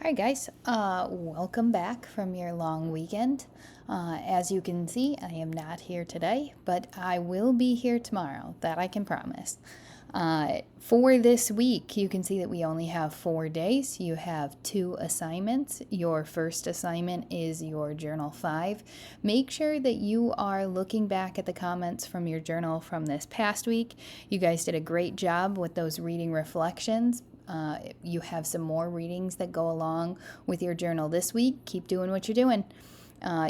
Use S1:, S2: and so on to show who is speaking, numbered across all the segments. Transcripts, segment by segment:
S1: All right, guys, welcome back from your long weekend. As you can see, I am not here today, but I will be here tomorrow. That I can promise. For this week, you can see that we only have 4 days. You have 2 assignments. Your first assignment is your Journal 5. Make sure that you are looking back at the comments from your journal from this past week. You guys did a great job with those reading reflections. You have some more readings that go along with your journal this week. Keep doing what you're doing.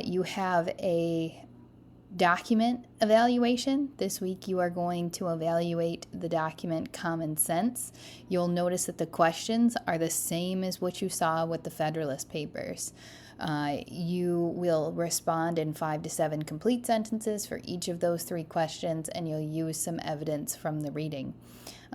S1: You have a document evaluation. This week you are going to evaluate the document Common Sense. You'll notice that the questions are the same as what you saw with the Federalist Papers. You will respond in 5 to 7 complete sentences for each of those 3 questions, and you'll use some evidence from the reading.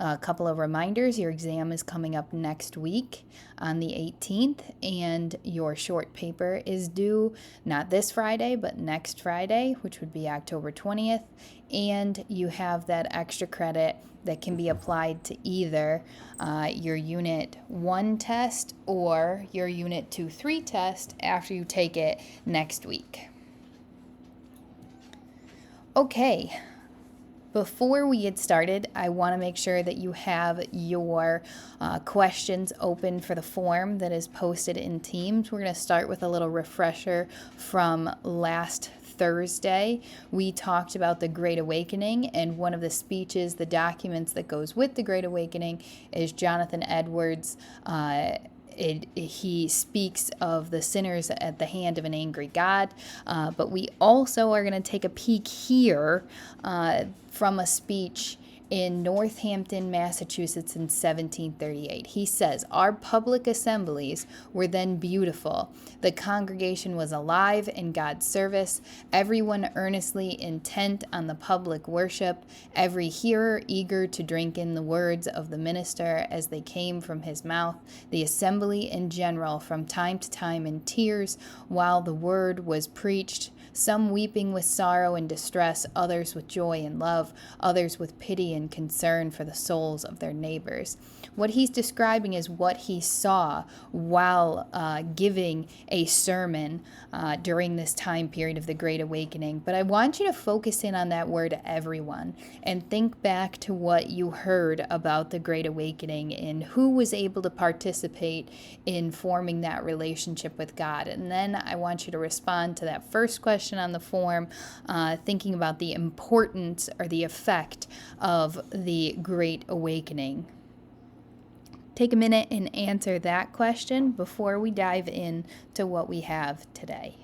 S1: A couple of reminders, your exam is coming up next week on the 18th, and your short paper is due not this Friday, but next Friday, which would be October 20th, and you have that extra credit that can be applied to either your Unit 1 test or your Unit 2-3 test after you take it next week. Okay. Before we get started, I want to make sure that you have your questions open for the form that is posted in Teams. We're going to start with a little refresher from last Thursday. We talked about the Great Awakening, and one of the speeches, the documents that goes with the Great Awakening, is Jonathan Edwards' he speaks of the sinners at the hand of an angry God. But we also are going to take a peek here from a speech in Northampton, Massachusetts in 1738. He says, "Our public assemblies were then beautiful. The congregation was alive in God's service, everyone earnestly intent on the public worship, every hearer eager to drink in the words of the minister as they came from his mouth, the assembly in general from time to time in tears while the word was preached, some weeping with sorrow and distress, others with joy and love, others with pity and concern for the souls of their neighbors." What he's describing is what he saw while giving a sermon during this time period of the Great Awakening. But I want you to focus in on that word everyone and think back to what you heard about the Great Awakening and who was able to participate in forming that relationship with God. And then I want you to respond to that first question on the form, thinking about the importance or the effect of the Great Awakening. Take a minute and answer that question before we dive in to what we have today.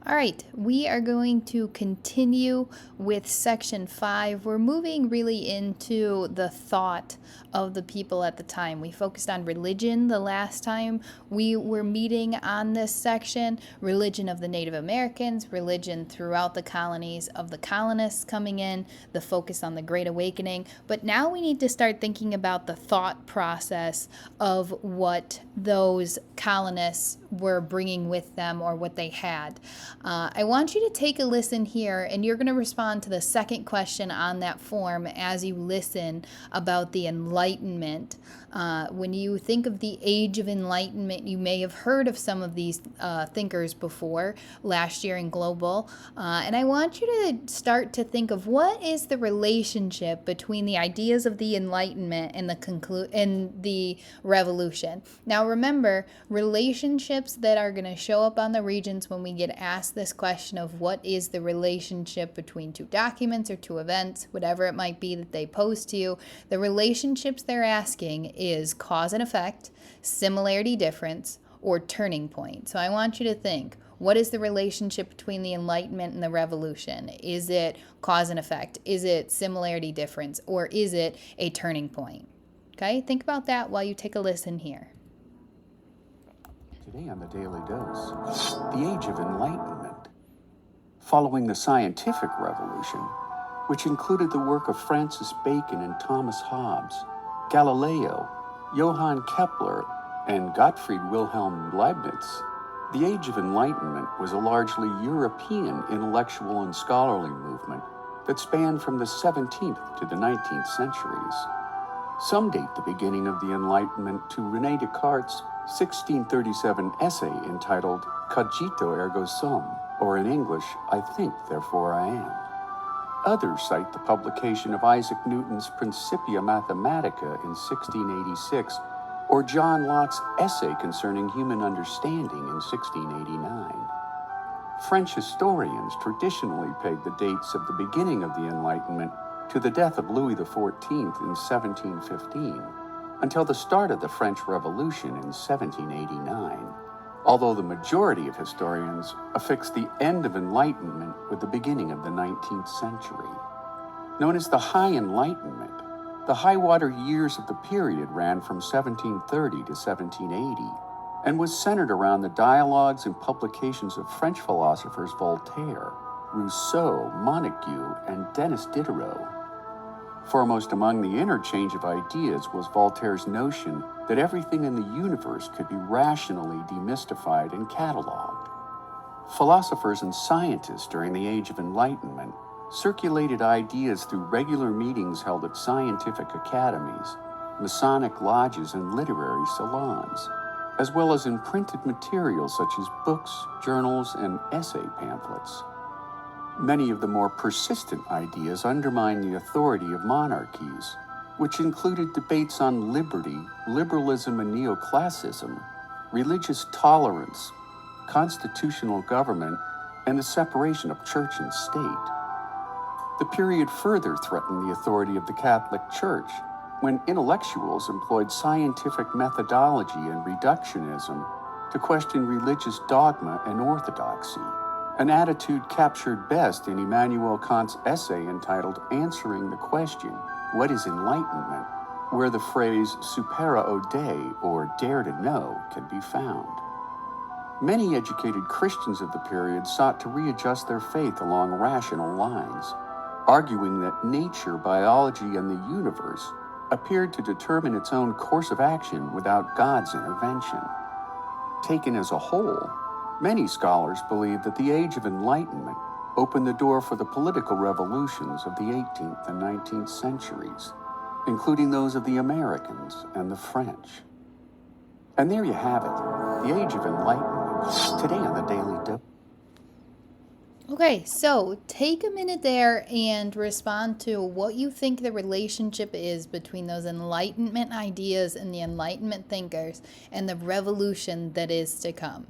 S1: All right, we are going to continue with section 5. We're moving really into the thought of the people at the time. We focused on religion the last time we were meeting on this section, religion of the Native Americans, religion throughout the colonies of the colonists coming in, the focus on the Great Awakening. But now we need to start thinking about the thought process of what those colonists were bringing with them or what they had. I want you to take a listen here, and you're going to respond to the second question on that form as you listen about the Enlightenment. When you think of the Age of Enlightenment, you may have heard of some of these thinkers before last year in Global. And I want you to start to think of what is the relationship between the ideas of the Enlightenment and the revolution. Now remember, relationships relationships that are going to show up on the Regents when we get asked this question of what is the relationship between two documents or two events, whatever it might be that they pose to you, the relationships they're asking is cause and effect, similarity difference, or turning point. So I want you to think, what is the relationship between the Enlightenment and the Revolution? Is it cause and effect? Is it similarity difference? Or is it a turning point? Okay, think about that while you take a listen here.
S2: Today on the Daily Dose, the Age of Enlightenment. Following the scientific revolution, which included the work of Francis Bacon and Thomas Hobbes, Galileo, Johann Kepler, and Gottfried Wilhelm Leibniz, the Age of Enlightenment was a largely European intellectual and scholarly movement that spanned from the 17th to the 19th centuries. Some date the beginning of the Enlightenment to René Descartes' 1637 essay entitled Cogito ergo sum, or in English, I think, therefore I am. Others cite the publication of Isaac Newton's Principia Mathematica in 1686, or John Locke's essay concerning human understanding in 1689. French historians traditionally peg the dates of the beginning of the Enlightenment to the death of Louis XIV in 1715, until the start of the French Revolution in 1789, although the majority of historians affix the end of Enlightenment with the beginning of the 19th century. Known as the High Enlightenment, the high-water years of the period ran from 1730 to 1780, and was centered around the dialogues and publications of French philosophers Voltaire, Rousseau, Montesquieu, and Denis Diderot. Foremost among the interchange of ideas was Voltaire's notion that everything in the universe could be rationally demystified and cataloged. Philosophers and scientists during the Age of Enlightenment circulated ideas through regular meetings held at scientific academies, Masonic lodges, and literary salons, as well as in printed materials such as books, journals, and essay pamphlets. Many of the more persistent ideas undermine the authority of monarchies, which included debates on liberty, liberalism and neoclassicism, religious tolerance, constitutional government, and the separation of church and state. The period further threatened the authority of the Catholic Church when intellectuals employed scientific methodology and reductionism to question religious dogma and orthodoxy, an attitude captured best in Immanuel Kant's essay entitled Answering the Question, What is Enlightenment?, where the phrase supera aude, or dare to know, can be found. Many educated Christians of the period sought to readjust their faith along rational lines, arguing that nature, biology, and the universe appeared to determine its own course of action without God's intervention. Taken as a whole, many scholars believe that the Age of Enlightenment opened the door for the political revolutions of the 18th and 19th centuries, including those of the Americans and the French. And there you have it, the Age of Enlightenment, today on the Daily Dose.
S1: Okay, so take a minute there and respond to what you think the relationship is between those Enlightenment ideas and the Enlightenment thinkers and the revolution that is to come.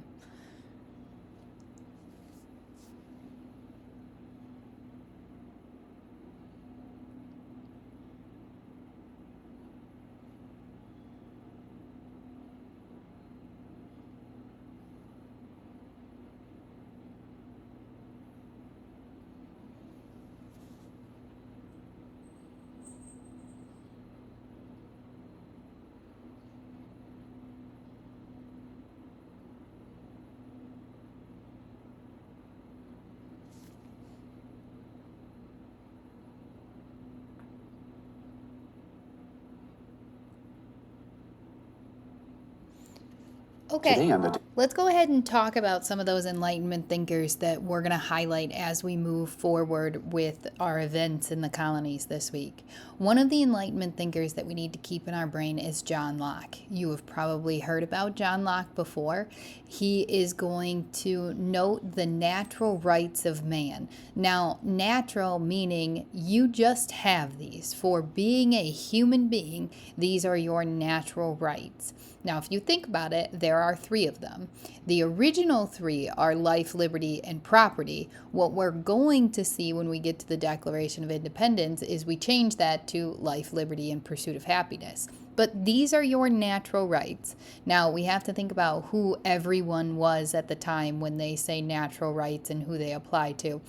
S1: Okay, let's go ahead and talk about some of those Enlightenment thinkers that we're going to highlight as we move forward with our events in the colonies this week. One of the Enlightenment thinkers that we need to keep in our brain is John Locke. You have probably heard about John Locke before. He is going to note the natural rights of man. Now, natural meaning you just have these. For being a human being, these are your natural rights. Now, if you think about it, there are three of them. The original three are life, liberty, and property. What we're going to see when we get to the Declaration of Independence is we change that to life, liberty, and pursuit of happiness. But these are your natural rights. Now, we have to think about who everyone was at the time when they say natural rights and who they apply to.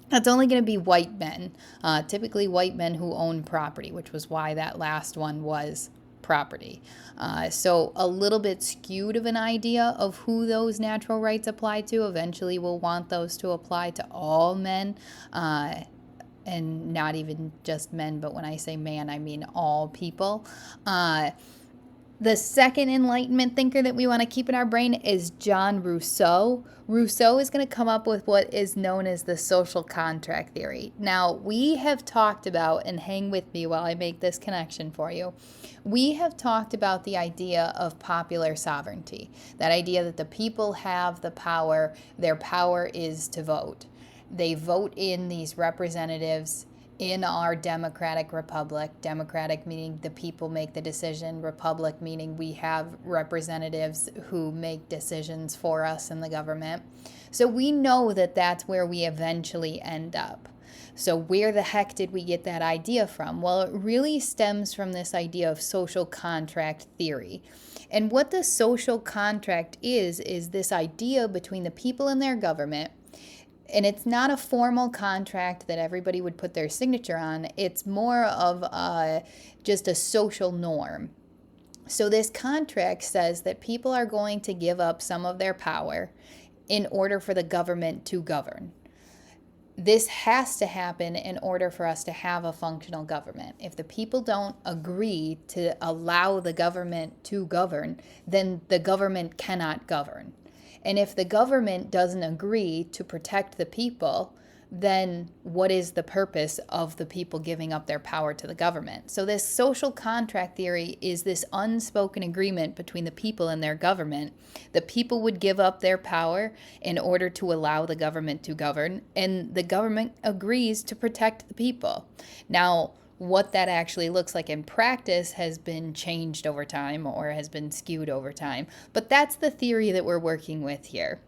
S1: That's only going to be white men, typically white men who own property, which was why that last one was property. So a little bit skewed of an idea of who those natural rights apply to. Eventually, we'll want those to apply to all men. And not even just men, but when I say man, I mean all people. The second Enlightenment thinker that we want to keep in our brain is John Rousseau. Rousseau is going to come up with what is known as the social contract theory. Now, we have talked about, and hang with me while I make this connection for you, we have talked about the idea of popular sovereignty, that idea that the people have the power, their power is to vote. They vote in these representatives in our democratic republic. Democratic meaning the people make the decision. Republic meaning we have representatives who make decisions for us in the government. So we know that that's where we eventually end up. So where the heck did we get that idea from? Well, it really stems from this idea of social contract theory. And what the social contract is this idea between the people and their government. And it's not a formal contract that everybody would put their signature on. It's more of just a social norm. So this contract says that people are going to give up some of their power in order for the government to govern. This has to happen in order for us to have a functional government. If the people don't agree to allow the government to govern, then the government cannot govern. And if the government doesn't agree to protect the people, then what is the purpose of the people giving up their power to the government? So this social contract theory is this unspoken agreement between the people and their government. The people would give up their power in order to allow the government to govern, and the government agrees to protect the people. Now, what that actually looks like in practice has been changed over time or has been skewed over time. But that's the theory that we're working with here.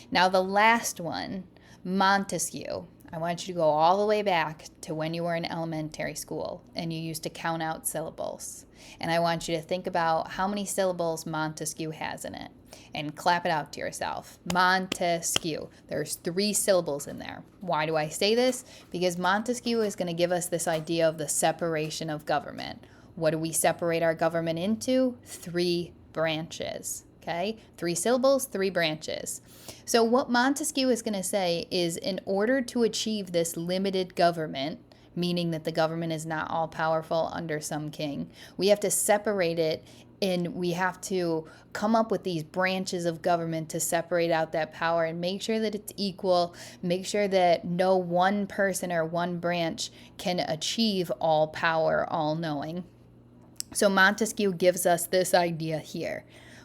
S1: Now, the last one, Montesquieu. I want you to go all the way back to when you were in elementary school and you used to count out syllables. And I want you to think about how many syllables Montesquieu has in it and clap it out to yourself. Montesquieu. There's 3 syllables in there. Why do I say this? Because Montesquieu is going to give us this idea of the separation of government. What do we separate our government into? 3 branches. Okay, 3 syllables, 3 branches. So what Montesquieu is going to say is in order to achieve this limited government, meaning that the government is not all powerful under some king, we have to separate it and we have to come up with these branches of government to separate out that power and make sure that it's equal, make sure that no one person or one branch can achieve all power, all knowing. So Montesquieu gives us this idea here.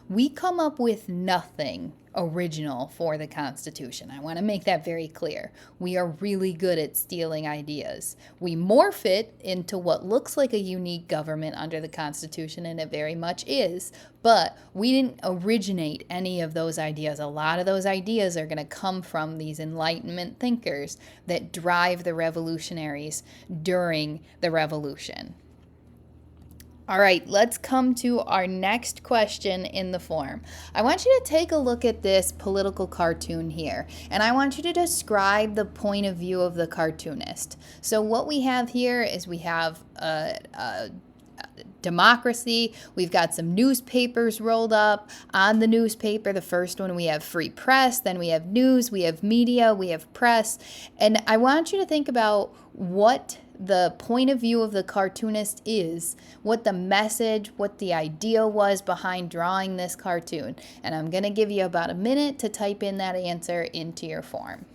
S1: We come up with nothing original for the Constitution. I want to make that very clear. We are really good at stealing ideas. We morph it into what looks like a unique government under the Constitution, and it very much is, but we didn't originate any of those ideas. A lot of those ideas are going to come from these Enlightenment thinkers that drive the revolutionaries during the revolution. All right, let's come to our next question in the form. I want you to take a look at this political cartoon here, and I want you to describe the point of view of the cartoonist. So what we have here is we have a democracy. We've got some newspapers rolled up. On the newspaper, the first one, we have free press, then we have news, we have media, we have press. And I want you to think about what the point of view of the cartoonist is, what the message, what the idea was behind drawing this cartoon. And I'm going to give you about a minute to type in that answer into your form.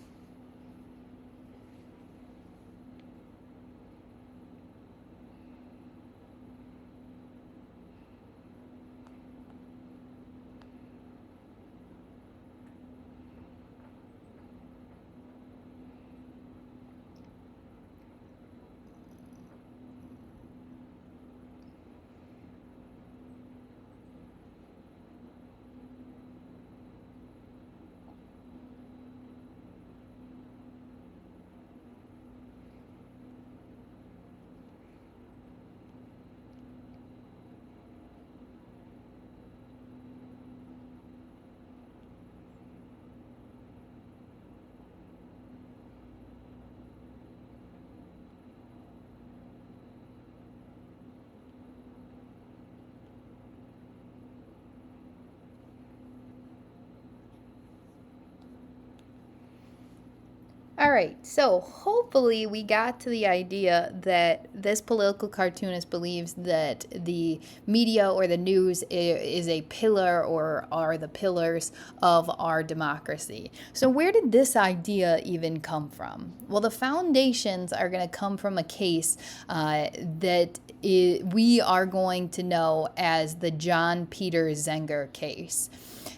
S1: right, so hopefully we got to the idea that this political cartoonist believes that the media or the news is a pillar or are the pillars of our democracy. So where did this idea even come from? Well, the foundations are going to come from a case that we are going to know as the John Peter Zenger case.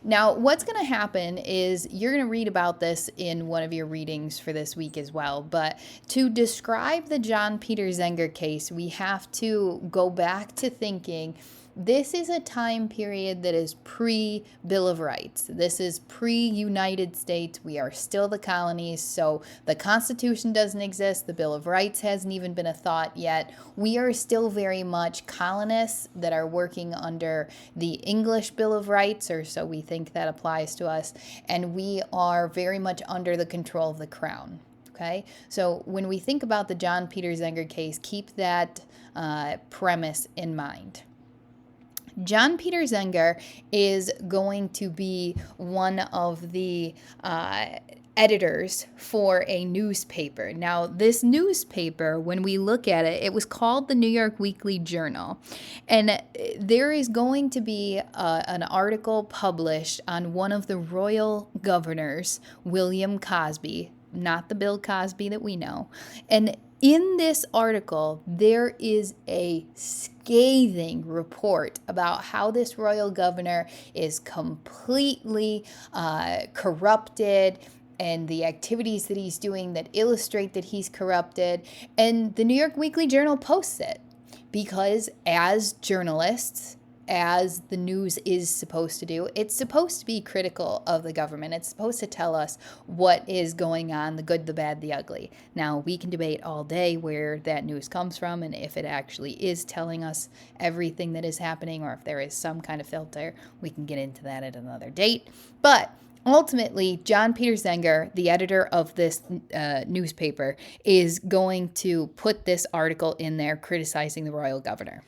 S1: Now, what's going to happen is you're going to read about this in one of your readings for this week as well. But to describe the John Peter Zenger case, we have to go back to thinking this is a time period that is pre-Bill of Rights. This is pre-United States. We are still the colonies, so the Constitution doesn't exist. The Bill of Rights hasn't even been a thought yet. We are still very much colonists that are working under the English Bill of Rights, or so we think that applies to us, and we are very much under the control of the Crown. Okay, so when we think about the John Peter Zenger case, keep that premise in mind. John Peter Zenger is going to be one of the editors for a newspaper. Now, this newspaper, when we look at it, it was called the New York Weekly Journal. And there is going to be an article published on one of the royal governors, William Cosby, not the Bill Cosby that we know. And in this article, there is a scathing report about how this royal governor is completely corrupted and the activities that he's doing that illustrate that he's corrupted. And the New York Weekly Journal posts it because as journalists, as the news is supposed to do, it's supposed to be critical of the government. It's supposed to tell us what is going on, the good, the bad, the ugly. Now, we can debate all day where that news comes from and if it actually is telling us everything that is happening or if there is some kind of filter. We can get into that at another date. But ultimately, John Peter Zenger, the editor of this newspaper, is going to put this article in there criticizing the royal governor.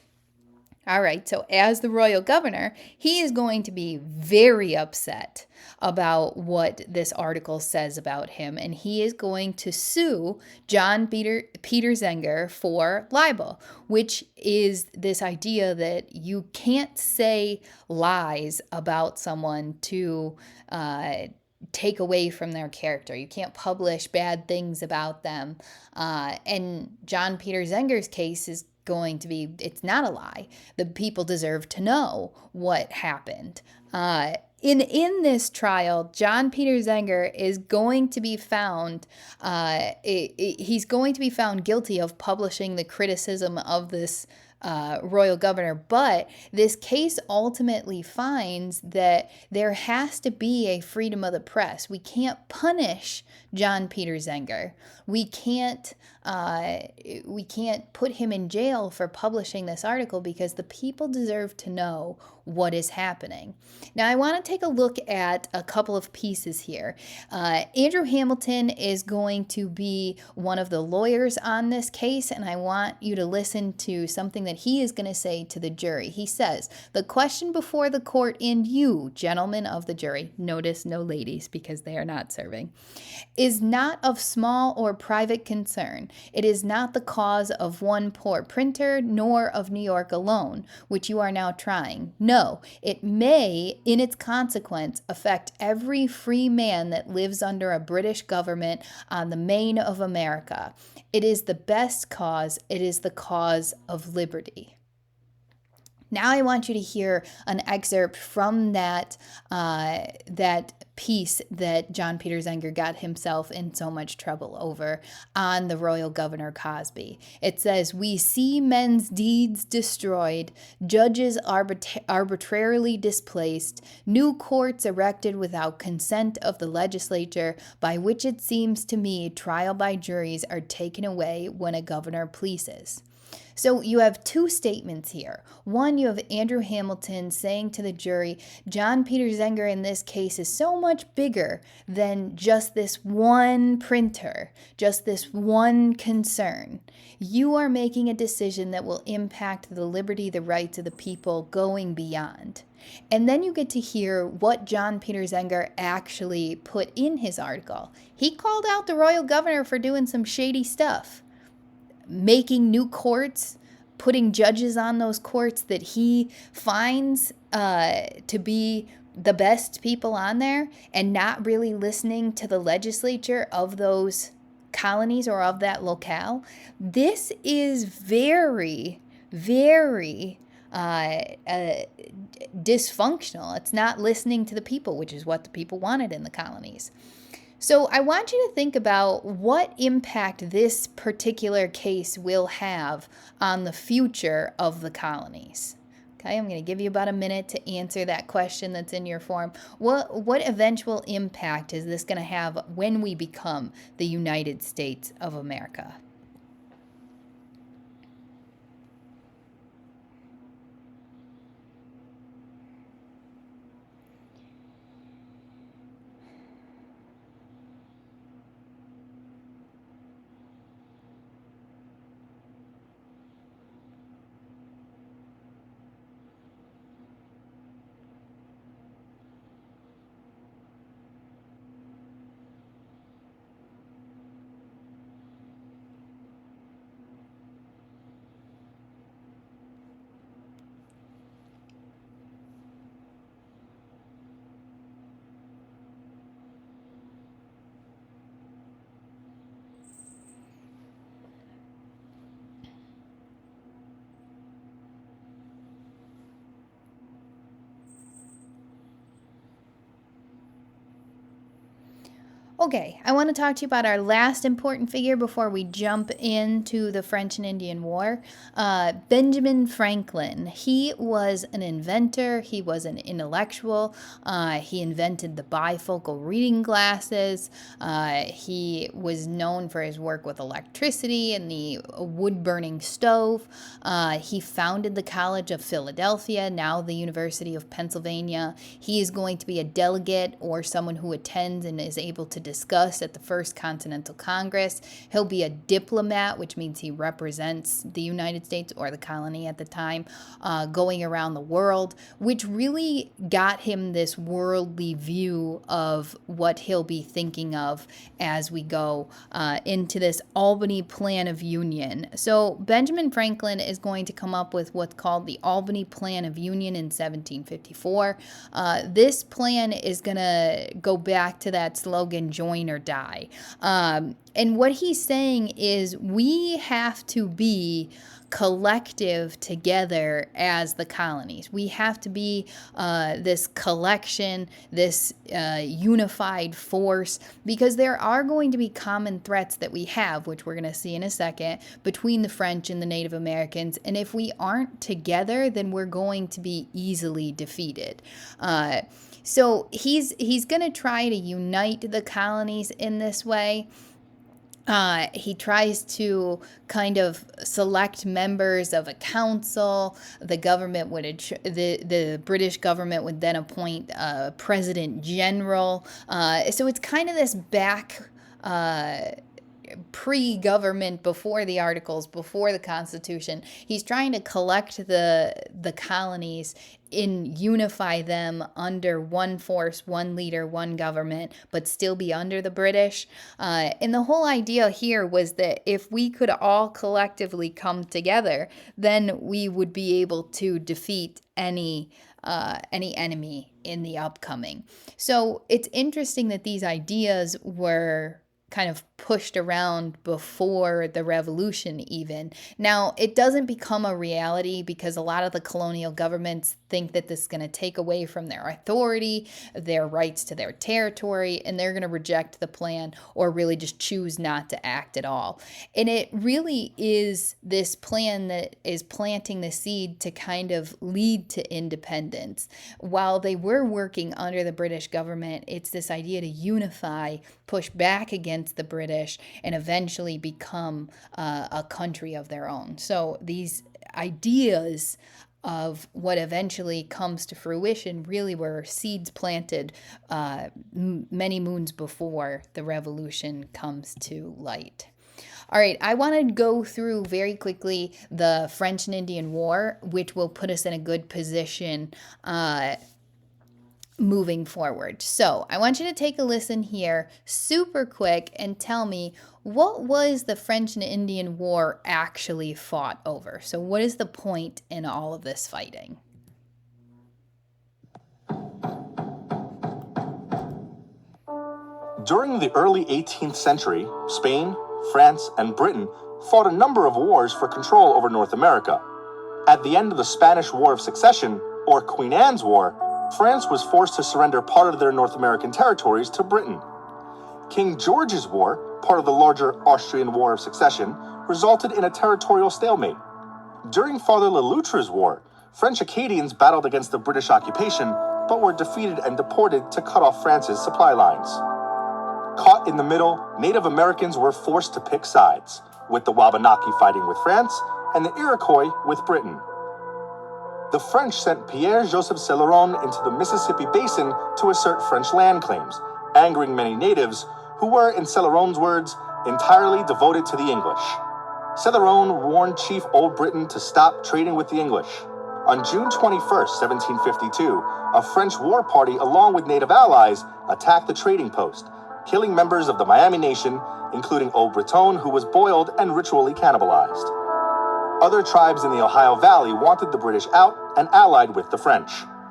S1: All right, so as the royal governor, he is going to be very upset about what this article says about him, and he is going to sue John Peter Zenger for libel, which is this idea that you can't say lies about someone to take away from their character. You can't publish bad things about them. And John Peter Zenger's case is going to be, it's not a lie. The people deserve to know what happened. In this trial, John Peter Zenger is going to be found, he's going to be found guilty of publishing the criticism of this royal governor, but this case ultimately finds that there has to be a freedom of the press. We can't punish John Peter Zenger. We can't put him in jail for publishing this article because the people deserve to know what is happening. Now, I want to take a look at a couple of pieces here. Andrew Hamilton is going to be one of the lawyers on this case, and I want you to listen to something that he is going to say to the jury. He says, "The question before the court and you, gentlemen of the jury," notice no ladies because they are not serving, "is not of small or private concern. It is not the cause of one poor printer, nor of New York alone, which you are now trying. No, it may, in its consequence, affect every free man that lives under a British government on the main of America. It is the best cause. It is the cause of liberty." Now I want you to hear an excerpt from that piece that John Peter Zenger got himself in so much trouble over on the royal governor Cosby. It says, "We see men's deeds destroyed, judges arbitrarily displaced, new courts erected without consent of the legislature, by which it seems to me trial by juries are taken away when a governor pleases." So you have two statements here. One, you have Andrew Hamilton saying to the jury, John Peter Zenger in this case is so much bigger than just this one printer, just this one concern. You are making a decision that will impact the liberty, the rights of the people going beyond. And then you get to hear what John Peter Zenger actually put in his article. He called out the royal governor for doing some shady stuff, making new courts, putting judges on those courts that he finds to be the best people on there, and not really listening to the legislature of those colonies or of that locale. This is very, very dysfunctional. It's not listening to the people, which is what the people wanted in the colonies. So I want you to think about what impact this particular case will have on the future of the colonies. Okay, I'm going to give you about a minute to answer that question that's in your form. What eventual impact is this going to have when we become the United States of America? Okay, I want to talk to you about our last important figure before we jump into the French and Indian War. Benjamin Franklin. He was an inventor. He was an intellectual. He invented the bifocal reading glasses. He was known for his work with electricity and the wood-burning stove. He founded the College of Philadelphia, now the University of Pennsylvania. He is going to be a delegate or someone who attends and is able to discuss at the First Continental Congress. He'll be a diplomat, which means he represents the United States or the colony at the time, going around the world, which really got him this worldly view of what he'll be thinking of as we go into this Albany Plan of Union. So Benjamin Franklin is going to come up with what's called the Albany Plan of Union in 1754. This plan is going to go back to that slogan, join or die. And what he's saying is we have to be collective together as the colonies. We have to be this collection, this unified force, because there are going to be common threats that we have, which we're going to see in a second, between the French and the Native Americans. And if we aren't together, then we're going to be easily defeated. So he's going to try to unite the colonies in this way. He tries to kind of select members of a council. The government would the British government would then appoint a president general. So it's kind of this back pre-government, before the Articles, before the Constitution. He's trying to collect the colonies and unify them under one force, one leader, one government, but still be under the British. And the whole idea here was that if we could all collectively come together, then we would be able to defeat any enemy in the upcoming. So it's interesting that these ideas were kind of pushed around before the revolution even. Now, it doesn't become a reality because a lot of the colonial governments think that this is going to take away from their authority, their rights to their territory, and they're going to reject the plan or really just choose not to act at all. And it really is this plan that is planting the seed to kind of lead to independence. While they were working under the British government, it's this idea to unify, push back against the British, and eventually become a country of their own. So these ideas of what eventually comes to fruition really were seeds planted many moons before the revolution comes to light. All right, I want to go through very quickly the French and Indian War, which will put us in a good position moving forward. So I want you to take a listen here super quick and tell me, what was the French and Indian War actually fought over? So what is the point in all of this fighting?
S3: During the early 18th century, Spain, France, and Britain fought a number of wars for control over North America. At the end of the Spanish War of Succession, or Queen Anne's War, France was forced to surrender part of their North American territories to Britain. King George's War, part of the larger Austrian War of Succession, resulted in a territorial stalemate. During Father Le Loutre's War, French Acadians battled against the British occupation, but were defeated and deported to cut off France's supply lines. Caught in the middle, Native Americans were forced to pick sides, with the Wabanaki fighting with France and the Iroquois with Britain. The French sent Pierre-Joseph Céloron into the Mississippi Basin to assert French land claims, angering many natives who were, in Céloron's words, entirely devoted to the English. Céloron warned Chief Old Britain to stop trading with the English. On June 21, 1752, a French war party along with native allies attacked the trading post, killing members of the Miami Nation, including Old Breton, who was boiled and ritually cannibalized. Other tribes in the Ohio Valley wanted the British out and allied with the French,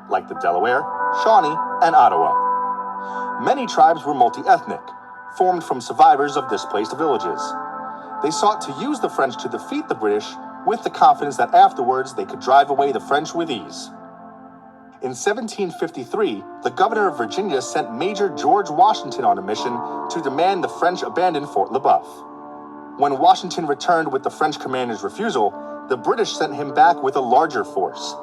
S3: like the Delaware, Shawnee, and Ottawa. Many tribes were multi-ethnic, formed from survivors of displaced villages. They sought to use the French to defeat the British with the confidence that afterwards they could drive away the French with ease. In 1753, the governor of Virginia sent Major George Washington on a mission to demand the French abandon Fort Le Boeuf. When Washington returned with the French commander's refusal, the British sent him back with a larger force.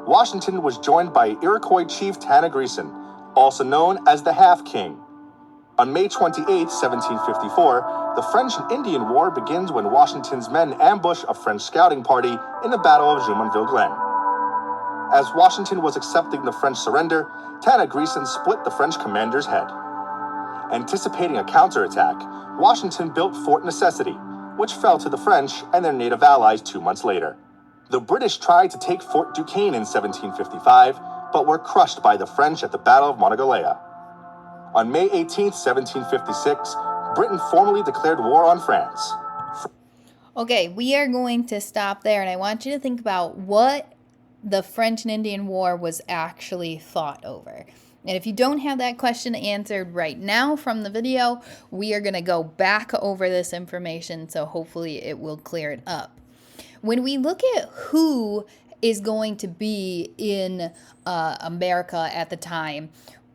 S3: Washington was joined by Iroquois chief Tanagreeson, also known as the Half-King. On May 28, 1754, the French and Indian War begins when Washington's men ambush a French scouting party in the Battle of Jumonville Glen. As Washington was accepting the French surrender, Tanagreeson split the French commander's head. Anticipating a counterattack, Washington built Fort Necessity, which fell to the French and their native allies 2 months later. The British tried to take Fort Duquesne in 1755, but were crushed by the French at the Battle of Monongahela. On May 18, 1756, Britain formally declared war on France.
S1: Okay, we are going to stop there, and I want you to think about what the French and Indian War was actually fought over. And if you don't have that question answered right now from the video, we are going to go back over this information, so hopefully it will clear it up. When we look at who is going to be in America at the time,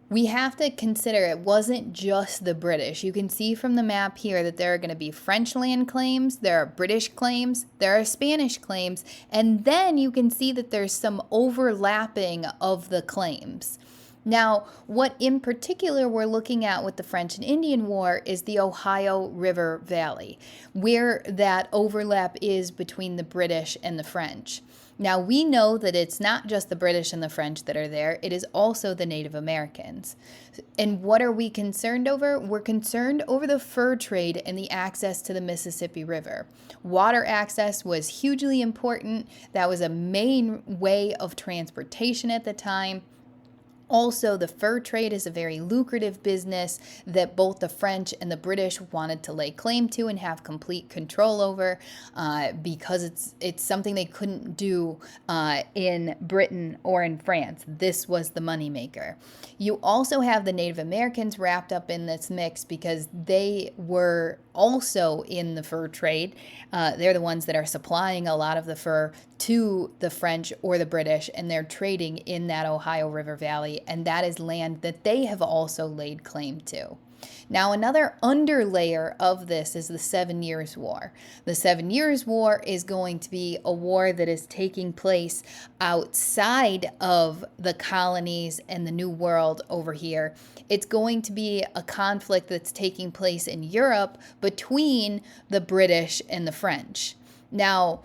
S1: we have to consider it wasn't just the British. You can see from the map here that there are going to be French land claims, there are British claims, there are Spanish claims, and then you can see that there's some overlapping of the claims. Now, what in particular we're looking at with the French and Indian War is the Ohio River Valley, where that overlap is between the British and the French. Now, we know that it's not just the British and the French that are there, it is also the Native Americans. And what are we concerned over? We're concerned over the fur trade and the access to the Mississippi River. Water access was hugely important. That was a main way of transportation at the time. Also, the fur trade is a very lucrative business that both the French and the British wanted to lay claim to and have complete control over because it's something they couldn't do in Britain or in France. This was the moneymaker. You also have the Native Americans wrapped up in this mix because they were also in the fur trade. They're the ones that are supplying a lot of the fur to the French or the British, and they're trading in that Ohio River Valley, and that is land that they have also laid claim to. Now, another underlayer of this is the 7 Years' War. The 7 Years' War is going to be a war that is taking place outside of the colonies and the New World over here. It's going to be a conflict that's taking place in Europe between the British and the French. Now,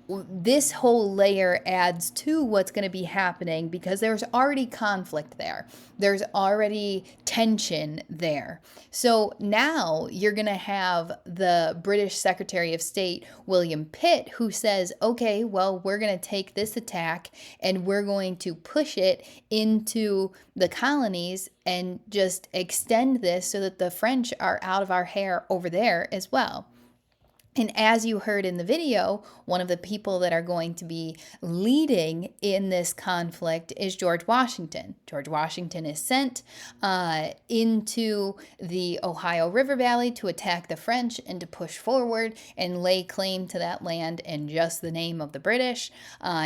S1: this whole layer adds to what's going to be happening because there's already conflict there. There's already tension there. So now you're going to have the British Secretary of State, William Pitt, who says, okay, well, we're going to take this attack and we're going to push it into the colonies and just extend this so that the French are out of our hair over there as well. And as you heard in the video, one of the people that are going to be leading in this conflict is George Washington. George Washington is sent into the Ohio River Valley to attack the French and to push forward and lay claim to that land in just the name of the British.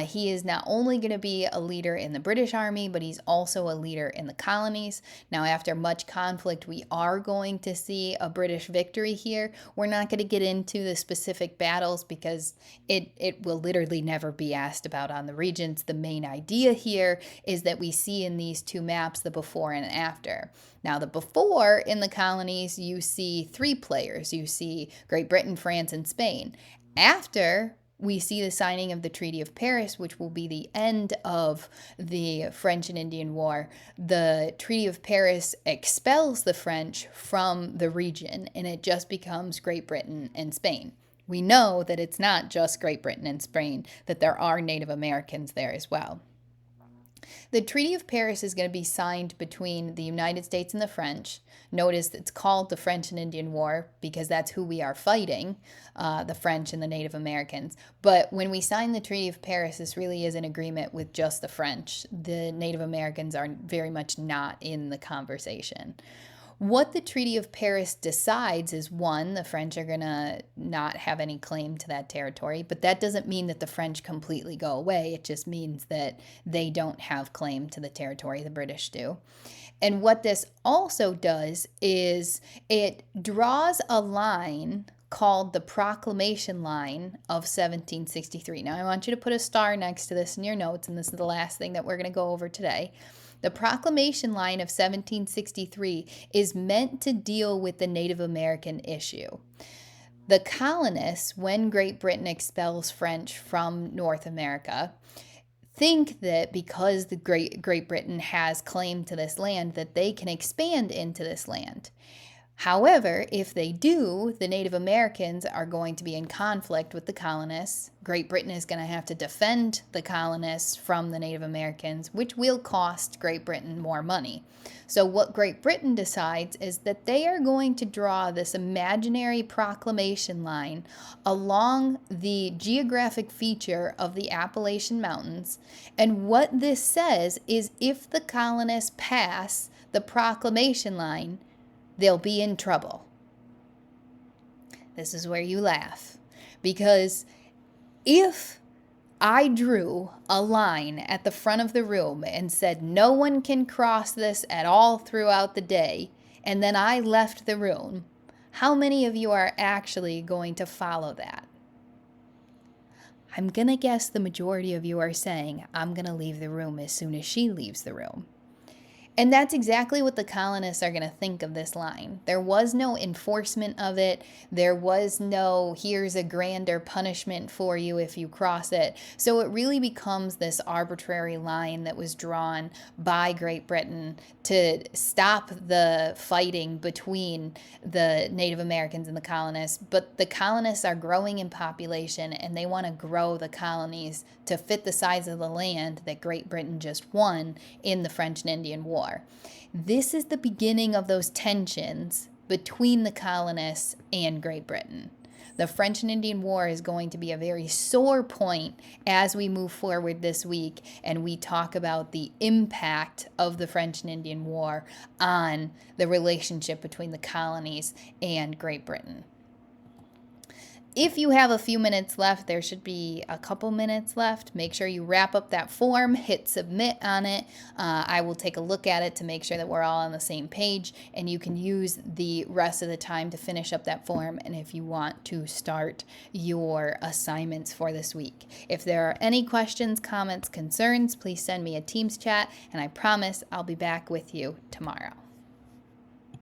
S1: He is not only going to be a leader in the British Army, but he's also a leader in the colonies. Now, after much conflict, we are going to see a British victory here. We're not going to get into the specific battles because it will literally never be asked about on the Regents. The main idea here is that we see in these two maps the before and after. Now, the before in the colonies, you see three players. You see Great Britain, France, and Spain. After, we see the signing of the Treaty of Paris, which will be the end of the French and Indian War. The Treaty of Paris expels the French from the region, and it just becomes Great Britain and Spain. We know that it's not just Great Britain and Spain, that there are Native Americans there as well. The Treaty of Paris is going to be signed between the United States and the French. Notice it's called the French and Indian War because that's who we are fighting, the French and the Native Americans. But when we sign the Treaty of Paris, this really is an agreement with just the French. The Native Americans are very much not in the conversation. What the Treaty of Paris decides is, one, the French are going to not have any claim to that territory, but that doesn't mean that the French completely go away. It just means that they don't have claim to the territory, the British do. And what this also does is it draws a line called the Proclamation Line of 1763. Now, I want you to put a star next to this in your notes, and this is the last thing that we're going to go over today. The Proclamation Line of 1763 is meant to deal with the Native American issue. The colonists, when Great Britain expels French from North America, think that because the Great Britain has claim to this land, that they can expand into this land. However, if they do, the Native Americans are going to be in conflict with the colonists. Great Britain is going to have to defend the colonists from the Native Americans, which will cost Great Britain more money. So what Great Britain decides is that they are going to draw this imaginary proclamation line along the geographic feature of the Appalachian Mountains. And what this says is if the colonists pass the proclamation line, they'll be in trouble. This is where you laugh. Because if I drew a line at the front of the room and said no one can cross this at all throughout the day, and then I left the room, how many of you are actually going to follow that? I'm going to guess the majority of you are saying, I'm going to leave the room as soon as she leaves the room. And that's exactly what the colonists are going to think of this line. There was no enforcement of it. There was no, here's a grander punishment for you if you cross it. So it really becomes this arbitrary line that was drawn by Great Britain to stop the fighting between the Native Americans and the colonists. But the colonists are growing in population, and they want to grow the colonies to fit the size of the land that Great Britain just won in the French and Indian War. This is the beginning of those tensions between the colonists and Great Britain. The French and Indian War is going to be a very sore point as we move forward this week and we talk about the impact of the French and Indian War on the relationship between the colonies and Great Britain. If you have a few minutes left, there should be a couple minutes left. Make sure you wrap up that form, hit submit on it. I will take a look at it to make sure that we're all on the same page, and you can use the rest of the time to finish up that form and if you want to start your assignments for this week. If there are any questions, comments, concerns, please send me a Teams chat, and I promise I'll be back with you tomorrow.